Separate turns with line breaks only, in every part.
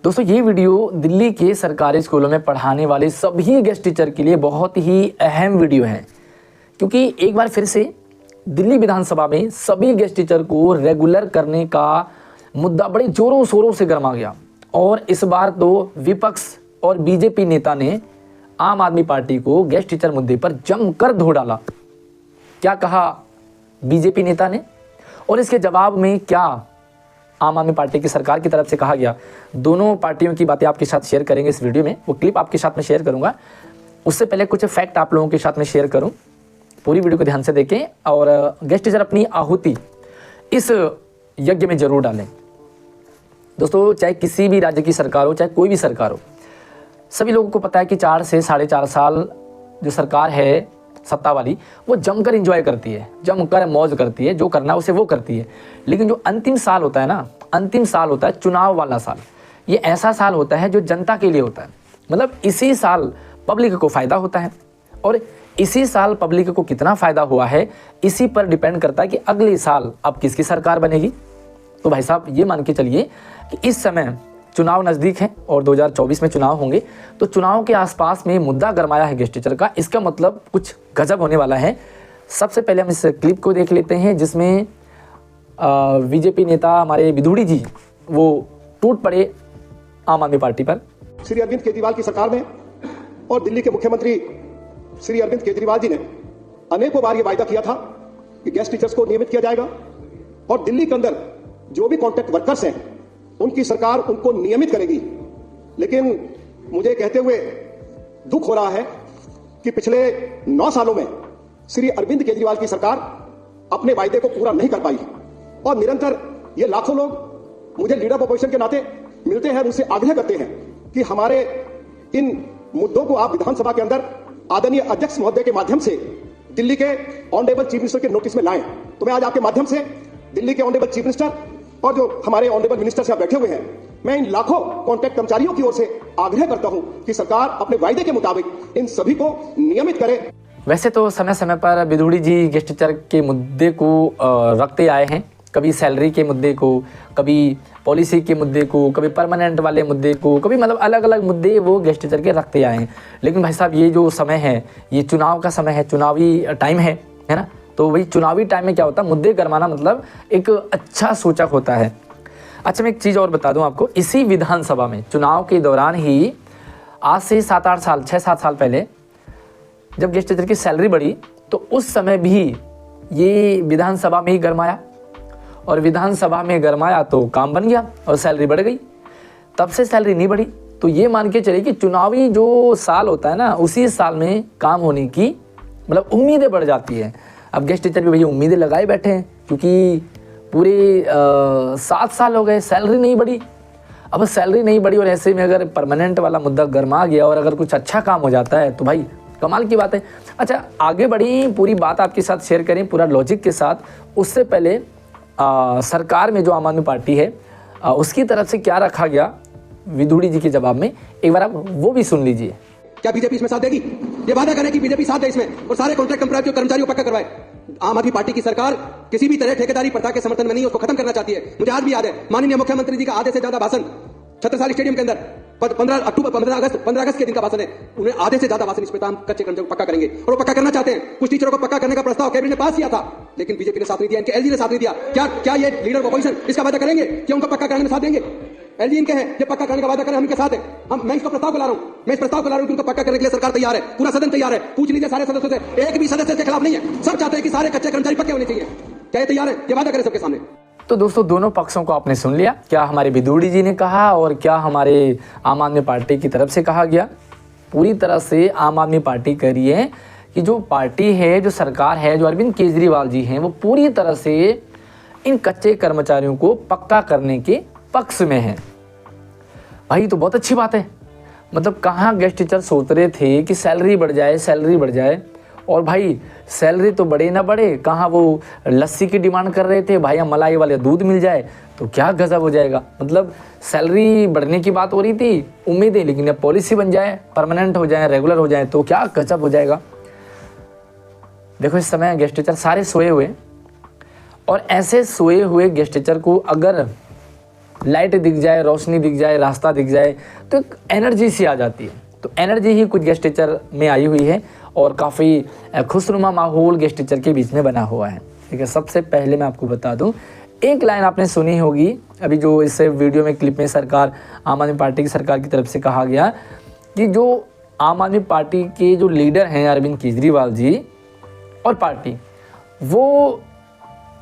दोस्तों ये वीडियो दिल्ली के सरकारी स्कूलों में पढ़ाने वाले सभी गेस्ट टीचर के लिए बहुत ही अहम वीडियो है, क्योंकि एक बार फिर से दिल्ली विधानसभा में सभी गेस्ट टीचर को रेगुलर करने का मुद्दा बड़े जोरों शोरों से गर्मा गया। और इस बार तो विपक्ष और बीजेपी नेता ने आम आदमी पार्टी को गेस्ट टीचर मुद्दे पर जमकर धो डाला। क्या कहा बीजेपी नेता ने और इसके जवाब में क्या आम आदमी पार्टी की सरकार की तरफ से कहा गया, दोनों पार्टियों की बातें आपके साथ शेयर करेंगे इस वीडियो में। वो क्लिप आपके साथ में शेयर करूंगा, उससे पहले कुछ फैक्ट आप लोगों के साथ में शेयर करूं। पूरी वीडियो को ध्यान से देखें और गेस्ट टीचर अपनी आहुति इस यज्ञ में जरूर डालें। दोस्तों चाहे किसी भी राज्य की सरकार हो, चाहे कोई भी सरकार हो, सभी लोगों को पता है कि 4 से 4.5 साल जो सरकार है सत्ता वाली, वो जमकर एंजॉय करती है, जमकर मौज करती है, जो करना है उसे वो करती है। लेकिन जो अंतिम साल होता है ना, अंतिम साल होता है चुनाव वाला साल। ये ऐसा साल होता है जो जनता के लिए होता है। मतलब इसी साल पब्लिक को फ़ायदा होता है और इसी साल पब्लिक को कितना फ़ायदा हुआ है इसी पर डिपेंड करता है कि अगले साल अब किसकी सरकार बनेगी। तो भाई साहब ये मान के चलिए कि इस समय चुनाव नज़दीक है और 2024 में चुनाव होंगे, तो चुनाव के आसपास में मुद्दा गरमाया है गेस्ट टीचर का। इसका मतलब कुछ गजब होने वाला है। सबसे पहले हम इस क्लिप को देख लेते हैं जिसमें बीजेपी नेता हमारे विधुड़ी जी वो टूट पड़े आम आदमी पार्टी पर।
श्री अरविंद केजरीवाल की सरकार में और दिल्ली के मुख्यमंत्री श्री अरविंद केजरीवाल जी ने अनेकों बार ये वायदा किया था कि गेस्ट टीचर्स को नियमित किया जाएगा और दिल्ली के अंदर जो भी कॉन्ट्रैक्ट वर्कर्स हैं उनकी सरकार उनको नियमित करेगी। लेकिन मुझे कहते हुए दुख हो रहा है कि पिछले 9 सालों में श्री अरविंद केजरीवाल की सरकार अपने वायदे को पूरा नहीं कर पाई और निरंतर ये लाखों लोग मुझे लीडर ऑफ अपोजिशन के नाते मिलते हैं, उनसे आग्रह करते हैं कि हमारे इन मुद्दों को आप विधानसभा के अंदर आदरणीय अध्यक्ष महोदय के माध्यम से दिल्ली के ऑनरेबल चीफ मिनिस्टर के नोटिस में लाएं। तो मैं आज आपके माध्यम से दिल्ली के ऑनरेबल चीफ मिनिस्टर और जो हमारे ऑनरेबल मिनिस्टर्स यहाँ बैठे हुए हैं, मैं इन लाखों कॉन्ट्रैक्ट कर्मचारियों की ओर से आग्रह करता हूं कि सरकार अपने वायदे के मुताबिक इन सभी को नियमित करे।
वैसे तो समय समय पर विधुड़ी जी गेस्ट टीचर के मुद्दे को रखते आए हैं, कभी सैलरी के मुद्दे को, कभी पॉलिसी के मुद्दे को, कभी परमानेंट वाले मुद्दे को, कभी मतलब अलग अलग मुद्दे वो गेस्ट टीचर के रखते आए हैं। लेकिन भाई साहब ये जो समय है ये चुनाव का समय है, चुनावी टाइम है ना। तो वही चुनावी टाइम में क्या होता है, मुद्दे गरमाना मतलब एक अच्छा सूचक होता है। अच्छा मैं एक चीज़ और बता दूं आपको, इसी विधानसभा में चुनाव के दौरान ही आज से 7-8 साल 6-7 साल पहले जब गेस्ट टीचर की सैलरी बढ़ी तो उस समय भी ये विधानसभा में ही गरमाया और विधानसभा में गरमाया तो काम बन गया और सैलरी बढ़ गई। तब से सैलरी नहीं बढ़ी। तो ये मान के चलिए कि चुनावी जो साल होता है ना, उसी साल में काम होने की मतलब उम्मीदें बढ़ जाती है। अब गेस्ट टीचर भी भैया उम्मीदें लगाए बैठे हैं, क्योंकि पूरे 7 साल हो गए सैलरी नहीं बढ़ी। अब सैलरी नहीं बढ़ी और ऐसे में अगर परमानेंट वाला मुद्दा गरमा गया और अगर कुछ अच्छा काम हो जाता है तो भाई कमाल की बात है। अच्छा आगे बढ़ी, पूरी बात आपके साथ शेयर करें पूरा लॉजिक के साथ। उससे पहले सरकार में जो आम आदमी पार्टी है उसकी तरफ से क्या रखा गया विधुड़ी जी के जवाब में, एक बार आप वो भी सुन लीजिए।
क्या बीजेपी इसमें साथ देगी? ये वादा करें कि बीजेपी साथ दे इसमें और सारे कॉन्ट्रैक्ट कर्मचारियों को पक्का करवाए। आम आदमी पार्टी की सरकार किसी भी तरह ठेकेदारी प्रथा के समर्थन में नहीं, उसको खत्म करना चाहती है। मुझे आज भी याद है माननीय मुख्यमंत्री जी का आधे से ज्यादा भाषण छत्रसाल स्टेडियम के अंदर 15 अगस्त के दिन का भाषण है। उन्हें आधे से ज्यादा भाषण इस पे कच्चे कर्मचारियों को पक्का करेंगे और वो पक्का करना चाहते हैं। कुछ टीचरों को पक्का करने का प्रस्ताव कैबिनेट ने पास किया था, लेकिन बीजेपी ने साथ नहीं दिया, इनके एलजी ने साथ नहीं दिया। क्या ये लीडर ऑफ अपोजिशन इसका वादा करेंगे कि उनको पक्का करने में साथ देंगे? एलजी इनके हैं, ये पक्का करने का वादा करें, हम इनके साथ हैं। मैं इसको प्रस्ताव को ला रहा हूं, मैं इस प्रस्ताव को ला रहा हूं कि उनको पक्का करने के लिए सरकार तैयार है, पूरा सदन तैयार है। पूछ लीजिए सारे सदस्यों से, एक भी सदस्य के खिलाफ नहीं है। सब चाहते हैं कि सारे कच्चे कर्मचारी पक्के होने चाहिए। क्या ये तैयार है? ये वादा करें सबके सामने।
तो दोस्तों दोनों पक्षों को आपने सुन लिया, क्या हमारे विधुड़ी जी ने कहा और क्या हमारे आम आदमी पार्टी की तरफ से कहा गया। पूरी तरह से आम आदमी पार्टी कह रही है कि जो पार्टी है, जो सरकार है, जो अरविंद केजरीवाल जी हैं, वो पूरी तरह से इन कच्चे कर्मचारियों को पक्का करने के पक्ष में है। भाई तो बहुत अच्छी बात है। मतलब कहाँ गेस्ट टीचर सोच रहे थे कि सैलरी बढ़ जाए, सैलरी बढ़ जाए, और भाई सैलरी तो बढ़े ना बढ़े, कहाँ वो लस्सी की डिमांड कर रहे थे, भाई हम मलाई वाले दूध मिल जाए तो क्या गजब हो जाएगा। मतलब सैलरी बढ़ने की बात हो रही थी, उम्मीद है, लेकिन अब पॉलिसी बन जाए, परमानेंट हो जाए, रेगुलर हो जाए तो क्या गजब हो जाएगा। देखो इस समय गेस्ट टीचर सारे सोए हुए, और ऐसे सोए हुए गेस्ट टीचर को अगर लाइट दिख जाए, रोशनी दिख जाए, रास्ता दिख जाए तो एक एनर्जी सी आ जाती है। तो एनर्जी ही कुछ गेस्ट टीचर में आई हुई है और काफ़ी खुशनुमा माहौल गेस्ट टीचर के बीच में बना हुआ है। ठीक है, सबसे पहले मैं आपको बता दूं, एक लाइन आपने सुनी होगी अभी जो इस वीडियो में क्लिप में सरकार आम आदमी पार्टी की सरकार की तरफ से कहा गया कि जो आम आदमी पार्टी के जो लीडर हैं अरविंद केजरीवाल जी और पार्टी, वो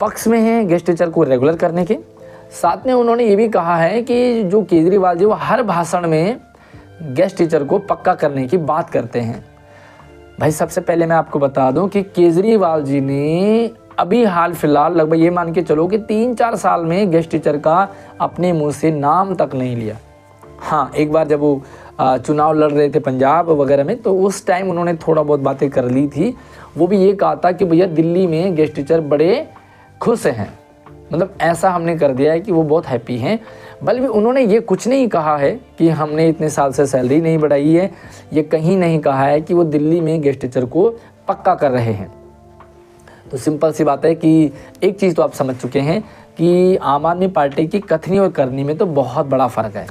पक्ष में हैं गेस्ट टीचर को रेगुलर करने के। साथ में उन्होंने ये भी कहा है कि जो केजरीवाल जी वो हर भाषण में गेस्ट टीचर को पक्का करने की बात करते हैं। भाई सबसे पहले मैं आपको बता दूं कि केजरीवाल जी ने अभी हाल फिलहाल लगभग ये मान के चलो कि 3-4 साल में गेस्ट टीचर का अपने मुंह से नाम तक नहीं लिया। हाँ, एक बार जब वो चुनाव लड़ रहे थे पंजाब वगैरह में, तो उस टाइम उन्होंने थोड़ा बहुत बातें कर ली थी। वो भी ये कहा था कि भैया दिल्ली में गेस्ट टीचर बड़े खुश हैं, मतलब ऐसा हमने कर दिया है कि वो बहुत हैप्पी हैं। बल्कि उन्होंने ये कुछ नहीं कहा है कि हमने इतने साल से सैलरी नहीं बढ़ाई है, ये कहीं नहीं कहा है कि वो दिल्ली में गेस्ट टीचर को पक्का कर रहे हैं। तो सिंपल सी बात है कि एक चीज़ तो आप समझ चुके हैं कि आम आदमी पार्टी की कथनी और करनी में तो बहुत बड़ा फ़र्क है।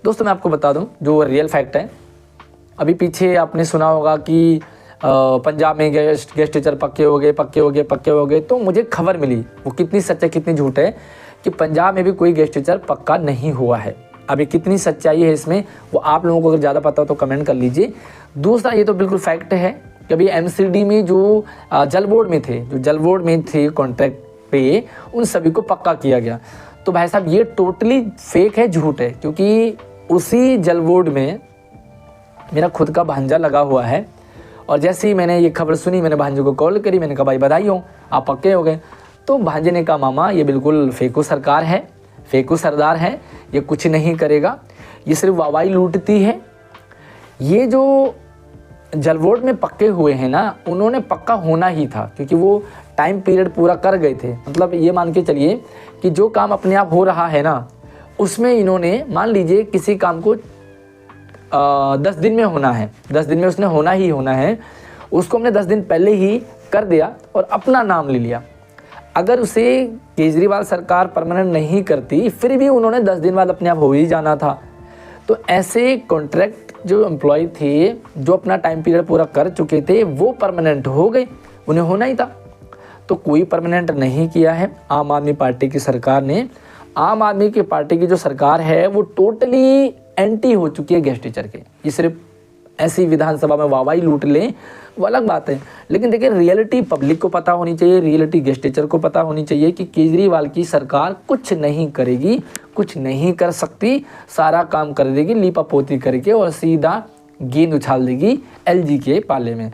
दोस्तों मैं आपको बता दूं जो रियल फैक्ट है, अभी पीछे आपने सुना होगा कि पंजाब में गेस्ट टीचर पक्के हो गए। तो मुझे खबर मिली, वो कितनी सच है कितनी झूठ है, कि पंजाब में भी कोई गेस्ट टीचर पक्का नहीं हुआ है। अभी कितनी सच्चाई है इसमें वो आप लोगों को अगर ज़्यादा पता हो तो कमेंट कर लीजिए। दूसरा ये तो बिल्कुल फैक्ट है कि अभी MCD में जो जल बोर्ड में थे कॉन्ट्रैक्ट पे, उन सभी को पक्का किया गया। तो भाई साहब ये टोटली फेक है, झूठ है, क्योंकि उसी जल बोर्ड में मेरा खुद का भांजा लगा हुआ है। और जैसे ही मैंने ये खबर सुनी, मैंने भांजे को कॉल करी, मैंने कहा भाई बधाई हो, आप पक्के हो गए। तो भांजे ने कहा मामा ये बिल्कुल फेकू सरकार है, फेकू सरदार है, ये कुछ नहीं करेगा, ये सिर्फ वाहवाही लूटती है। ये जो जल बोर्ड में पक्के हुए हैं ना, उन्होंने पक्का होना ही था, क्योंकि वो टाइम पीरियड पूरा कर गए थे। मतलब ये मान के चलिए कि जो काम अपने आप हो रहा है ना, उसमें इन्होंने मान लीजिए किसी काम को 10 दिन में होना है, 10 दिन में उसने होना ही होना है, उसको हमने 10 दिन पहले ही कर दिया और अपना नाम ले लिया। अगर उसे केजरीवाल सरकार परमानेंट नहीं करती, फिर भी उन्होंने 10 दिन बाद अपने आप हो ही जाना था। तो ऐसे कॉन्ट्रैक्ट जो एम्प्लॉय थे, जो अपना टाइम पीरियड पूरा कर चुके थे, वो परमानेंट हो गए, उन्हें होना ही था। तो कोई परमानेंट नहीं किया है आम आदमी पार्टी की सरकार ने। आम आदमी की पार्टी की जो सरकार है वो टोटली एंटी हो चुकी है गेस्ट टीचर के। ये सिर्फ ऐसी विधानसभा में वाहवाही लूट लें वो अलग बात है, लेकिन देखिए रियलिटी पब्लिक को पता होनी चाहिए, रियलिटी गेस्ट टीचर को पता होनी चाहिए कि केजरीवाल की सरकार कुछ नहीं करेगी, कुछ नहीं कर सकती, सारा काम कर देगी लीपापोती करके और सीधा गेंद उछाल देगी LG के पाले में।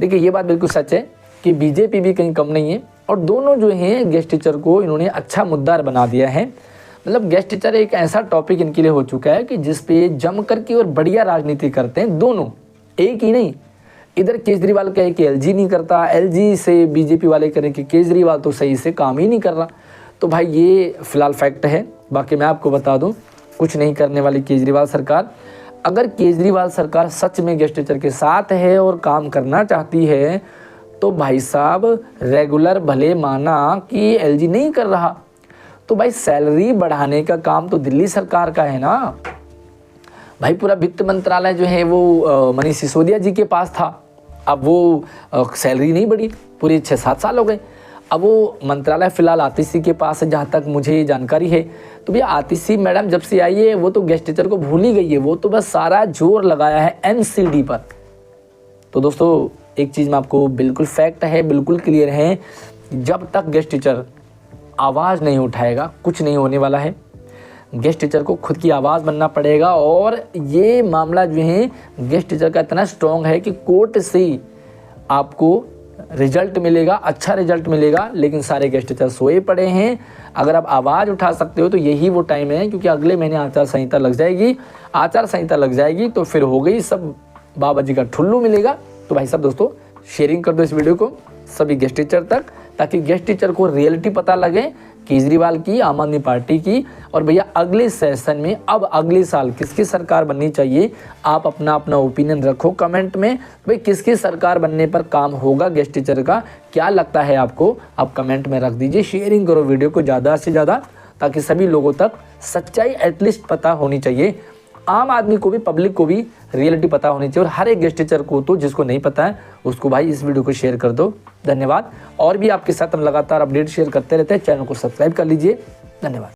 देखिए ये बात बिल्कुल सच है कि बीजेपी भी कहीं कम नहीं है, और दोनों जो हैं गेस्ट टीचर को इन्होंने अच्छा मुद्दा बना दिया है। मतलब गेस्ट टीचर एक ऐसा टॉपिक इनके लिए हो चुका है कि जिस पे जम करके और बढ़िया राजनीति करते हैं दोनों, एक ही नहीं। इधर केजरीवाल कहे कि LG नहीं करता, LG से बीजेपी वाले करें कि केजरीवाल तो सही से काम ही नहीं कर रहा। तो भाई ये फिलहाल फैक्ट है। बाकी मैं आपको बता दूं, कुछ नहीं करने वाली केजरीवाल सरकार। अगर केजरीवाल सरकार सच में गेस्ट टीचर के साथ है और काम करना चाहती है, तो भाई साहब रेगुलर भले माना कि LG नहीं कर रहा, तो भाई सैलरी बढ़ाने का काम तो दिल्ली सरकार का है ना। भाई पूरा वित्त मंत्रालय जो है वो मनीष सिसोदिया जी के पास था, अब वो सैलरी नहीं बढ़ी, पूरे 6-7 साल हो गए। अब वो मंत्रालय फिलहाल आतिशी के पास है, जहाँ तक मुझे जानकारी है। तो भैया आतिशी मैडम जब से आई है वो तो गेस्ट टीचर को भूल ही गई है, वो तो बस सारा जोर लगाया है MCD पर। तो दोस्तों एक चीज़ में आपको बिल्कुल फैक्ट है, बिल्कुल क्लियर है, जब तक गेस्ट टीचर आवाज़ नहीं उठाएगा कुछ नहीं होने वाला है। गेस्ट टीचर को खुद की आवाज़ बनना पड़ेगा, और ये मामला जो है गेस्ट टीचर का इतना स्ट्रॉन्ग है कि कोर्ट से आपको रिजल्ट मिलेगा, अच्छा रिजल्ट मिलेगा। लेकिन सारे गेस्ट टीचर सोए पड़े हैं। अगर आप आवाज़ उठा सकते हो तो यही वो टाइम है, क्योंकि अगले महीने आचार संहिता लग जाएगी। आचार संहिता लग जाएगी तो फिर हो गई सब, बाबा जी का ठुल्लू मिलेगा। तो भाई साहब दोस्तों शेयरिंग कर दो इस वीडियो को सभी गेस्ट टीचर तक, ताकि गेस्ट टीचर को रियलिटी पता लगे केजरीवाल की, आम आदमी पार्टी की। और भैया अगले सेशन में अब अगले साल किसकी सरकार बननी चाहिए, आप अपना अपना ओपिनियन रखो कमेंट में। भाई किसकी सरकार बनने पर काम होगा गेस्ट टीचर का, क्या लगता है आपको, आप कमेंट में रख दीजिए। शेयरिंग करो वीडियो को ज़्यादा से ज़्यादा, ताकि सभी लोगों तक सच्चाई एटलीस्ट पता होनी चाहिए। आम आदमी को भी, पब्लिक को भी रियलिटी पता होनी चाहिए। और हर एक गेस्ट टीचर को तो जिसको नहीं पता है उसको भाई इस वीडियो को शेयर कर दो। धन्यवाद। और भी आपके साथ हम लगातार अपडेट शेयर करते रहते हैं। चैनल को सब्सक्राइब कर लीजिए। धन्यवाद।